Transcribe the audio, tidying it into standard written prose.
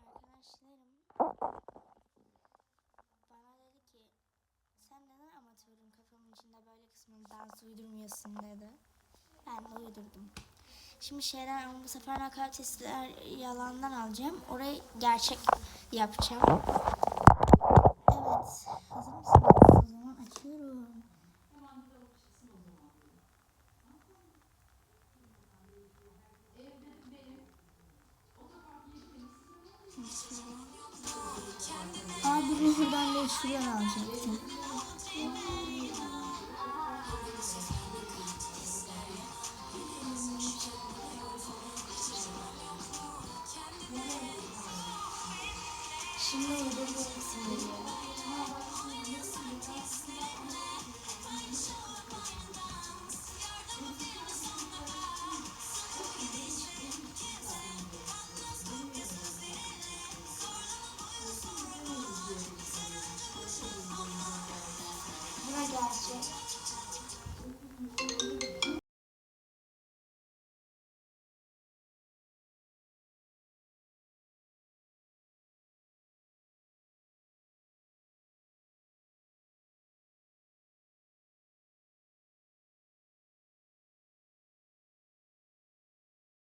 Arkadaşlarım bana dedi ki sen neden amatörün kafamın içinde böyle kısmını dans uydurmuyorsun dedi. Ben de uydurdum. Şimdi şeyler ama bu sefer nakarat testler yalandan alacağım. Orayı gerçek yapacağım. Evet. Hazır mısınız? O zaman açıyorum. Abi buradan da şuradan alacaktım. Şimdi uydurma kısmı geliyor.